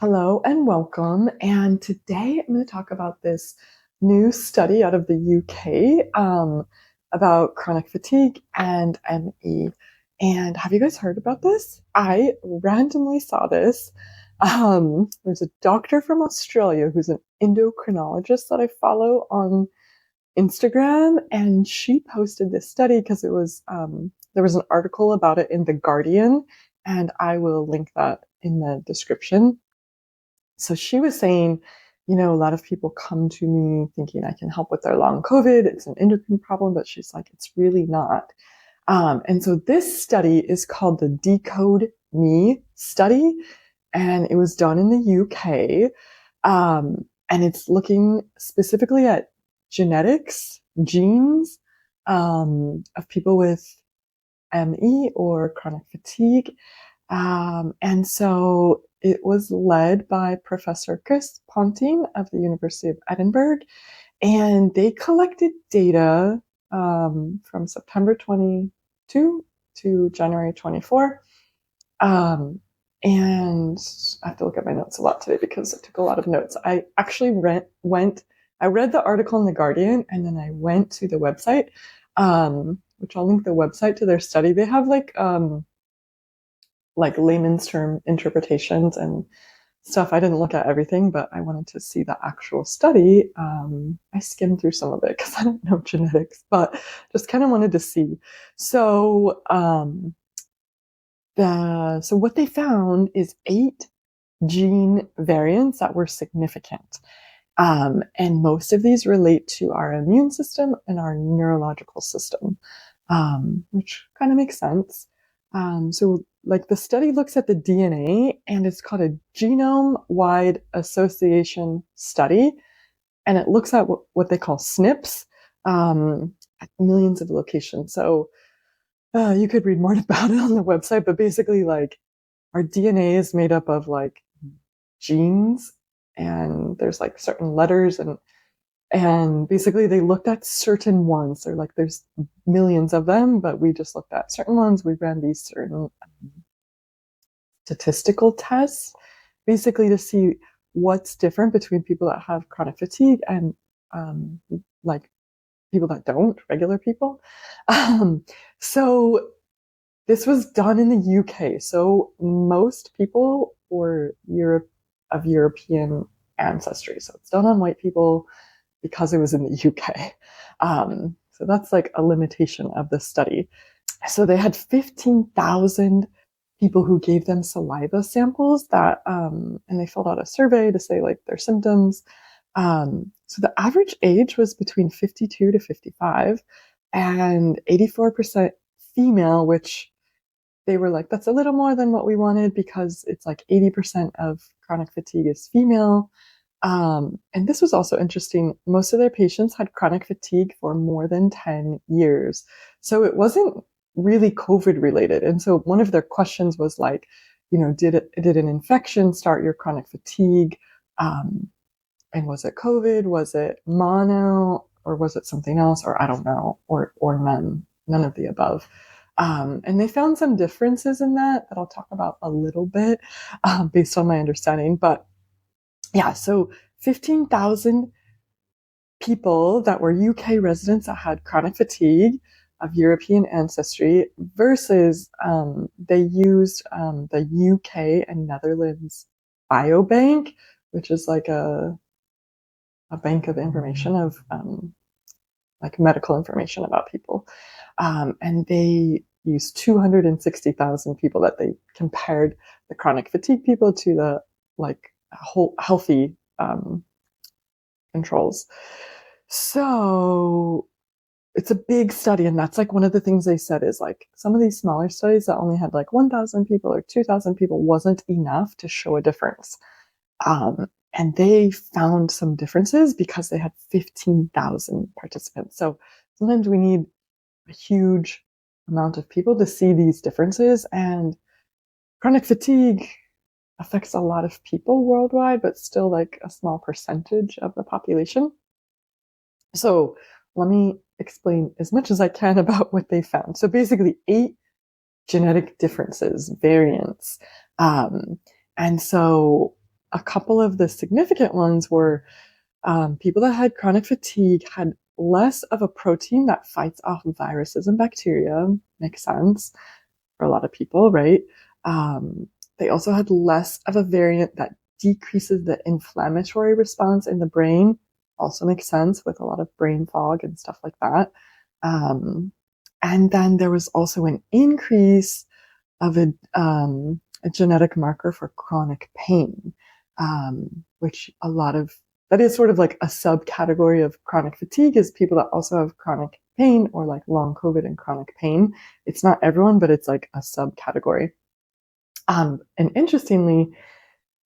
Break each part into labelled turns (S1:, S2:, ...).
S1: Hello and welcome. And today I'm going to talk about this new study out of the UK about chronic fatigue and ME. And have you guys heard about this? I randomly saw this. There's a doctor from Australia who's an endocrinologist that I follow on Instagram, and she posted this study because there was an article about it in The Guardian, and I will link that in the description. So she was saying, a lot of people come to me thinking I can help with their long COVID. It's an endocrine problem, but she's like, it's really not. And so this study is called the Decode Me Study, and it was done in the UK. And it's looking specifically at genetics, genes, of people with ME or chronic fatigue. And so it was led by Professor Chris Ponting of the University of Edinburgh, and they collected data from September 22 to January 24. And I have to look at my notes a lot today because I took a lot of notes. I actually I read the article in The Guardian, and then I went to the website, which I'll link the website to their study. They have like layman's term interpretations and stuff. I didn't look at everything, but I wanted to see the actual study. I skimmed through some of it because I don't know genetics, but just kind of wanted to see. So, so what they found is 8 gene variants that were significant. And most of these relate to our immune system and our neurological system, which kind of makes sense. So like the study looks at the DNA, and it's called a genome-wide association study. And it looks at what they call SNPs at millions of locations. So you could read more about it on the website, but basically like our DNA is made up of like genes, and there's like certain letters, and basically they looked at certain ones. They're like, there's millions of them, but we just looked at certain ones. We ran these certain statistical tests, basically to see what's different between people that have chronic fatigue and like people that don't, regular people. So this was done in the UK. So most people were of European ancestry. So it's done on white people because it was in the UK. So that's like a limitation of the study. So they had 15,000 people who gave them saliva samples and they filled out a survey to say like their symptoms. So the average age was between 52 to 55 and 84% female, which they were like, that's a little more than what we wanted because it's like 80% of chronic fatigue is female. And this was also interesting. Most of their patients had chronic fatigue for more than 10 years. So it wasn't really COVID related. And so one of their questions was like, did an infection start your chronic fatigue? And was it COVID? Was it mono? Or was it something else? Or I don't know, or none of the above. And they found some differences in that I'll talk about a little bit based on my understanding. But yeah, so 15,000 people that were UK residents that had chronic fatigue of European ancestry versus they used the UK and Netherlands biobank, which is like a bank of information of like medical information about people. And they used 260,000 people that they compared the chronic fatigue people to the like whole healthy controls. So it's a big study, and that's like one of the things they said is like some of these smaller studies that only had like 1,000 people or 2,000 people wasn't enough to show a difference. And they found some differences because they had 15,000 participants. So sometimes we need a huge amount of people to see these differences, and chronic fatigue affects a lot of people worldwide, but still like a small percentage of the population. So let me explain as much as I can about what they found. So basically 8 genetic differences, variants. And so a couple of the significant ones were people that had chronic fatigue had less of a protein that fights off viruses and bacteria. Makes sense for a lot of people, right? They also had less of a variant that decreases the inflammatory response in the brain. Also makes sense with a lot of brain fog and stuff like that. And then there was also an increase of a genetic marker for chronic pain, which a lot of that is sort of like a subcategory of chronic fatigue is people that also have chronic pain or like long COVID and chronic pain. It's not everyone, but it's like a subcategory. And interestingly,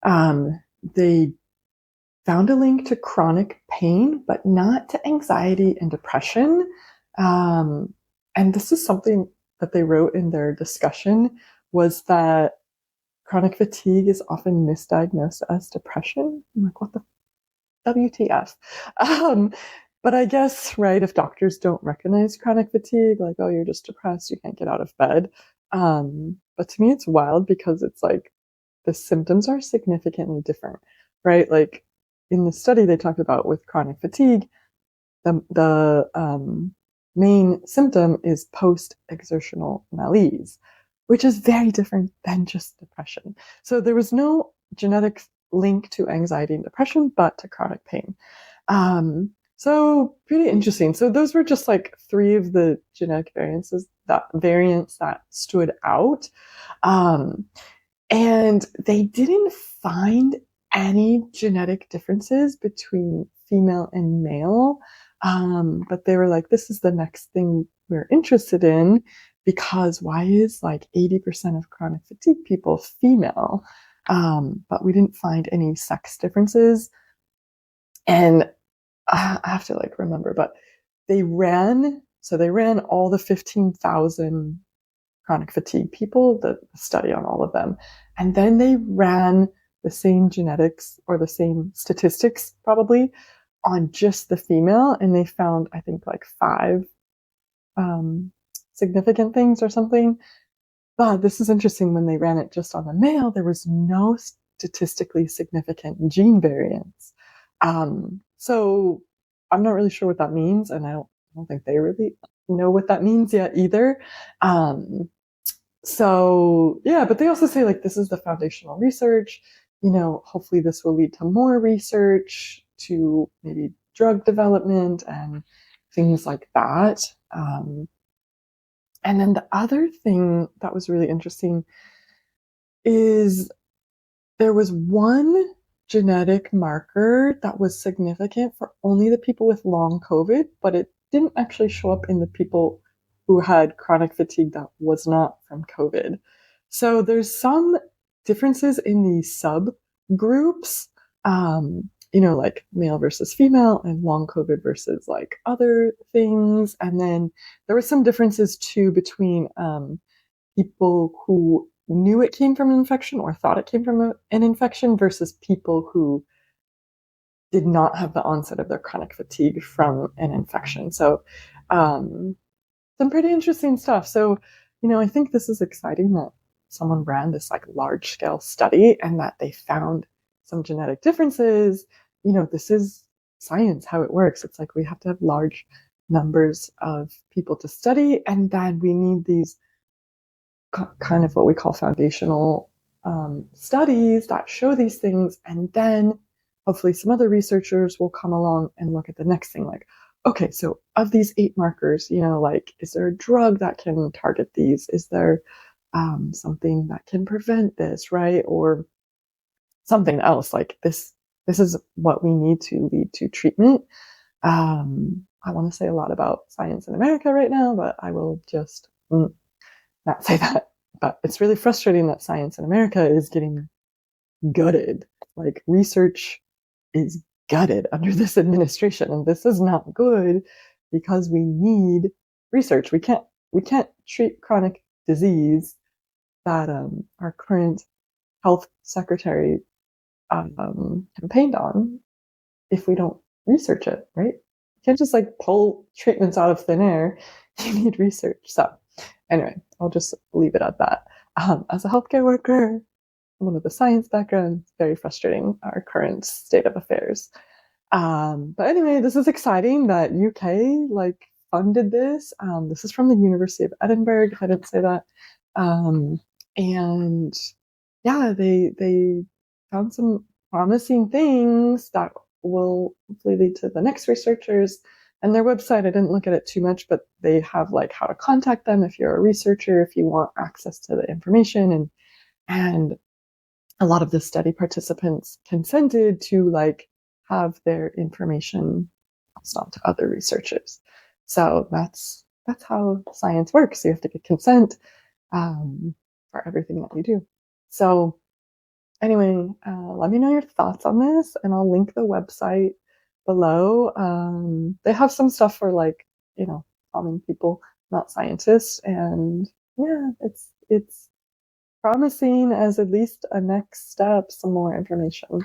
S1: they found a link to chronic pain, but not to anxiety and depression. And this is something that they wrote in their discussion was that chronic fatigue is often misdiagnosed as depression. I'm like, what the WTF? But I guess, right, if doctors don't recognize chronic fatigue, like, oh, you're just depressed, you can't get out of bed. But to me, it's wild because it's like the symptoms are significantly different, right? Like in the study they talked about with chronic fatigue, the main symptom is post-exertional malaise, which is very different than just depression. So there was no genetic link to anxiety and depression, but to chronic pain. So pretty interesting. So those were just like three of the genetic variants that stood out. And they didn't find any genetic differences between female and male. But they were like, this is the next thing we're interested in because why is like 80% of chronic fatigue people female? But we didn't find any sex differences. And I have to like remember, but they ran all the 15,000 chronic fatigue people, the study on all of them. And then they ran the same genetics or the same statistics probably on just the female. And they found, I think, like 5 significant things or something. But this is interesting. When they ran it just on the male, there was no statistically significant gene variance. So I'm not really sure what that means. And I don't think they really know what that means yet either. So yeah, but they also say like this is the foundational research. You know, hopefully this will lead to more research, to maybe drug development and things like that. And then the other thing that was really interesting is there was one genetic marker that was significant for only the people with long COVID, but it didn't actually show up in the people who had chronic fatigue that was not from COVID. So there's some differences in these subgroups, you know, like male versus female and long COVID versus like other things. And then there were some differences too between people who knew it came from an infection or thought it came from an infection versus people who did not have the onset of their chronic fatigue from an infection. So some pretty interesting stuff. So, you know, I think this is exciting that someone ran this like large scale study and that they found some genetic differences. You know, this is science, how it works. It's like we have to have large numbers of people to study, and then we need these kind of what we call foundational studies that show these things. And then hopefully some other researchers will come along and look at the next thing like, okay, so of these 8 markers, you know, like, is there a drug that can target these? Is there something that can prevent this, right? Or something else like this is what we need to lead to treatment. I want to say a lot about science in America right now, but I will just not say that. But it's really frustrating that science in America is getting gutted. Like research is gutted under this administration, and this is not good because we need research. We can't treat chronic disease that our current health secretary campaigned on if we don't research it, right? You can't just like pull treatments out of thin air. You need research. So anyway, I'll just leave it at that. As a healthcare worker, one of the science backgrounds. Very frustrating, our current state of affairs. But anyway, this is exciting that UK like funded this. This is from the University of Edinburgh, if I didn't say that. And yeah, they found some promising things that will hopefully lead to the next researchers. And their website, I didn't look at it too much, but they have like how to contact them if you're a researcher, if you want access to the information. And a lot of the study participants consented to like have their information passed on to other researchers. So that's how science works. You have to get consent for everything that you do. So anyway, let me know your thoughts on this, and I'll link the website below. They have some stuff for like, common people, not scientists, and yeah, it's promising as at least a next step, some more information.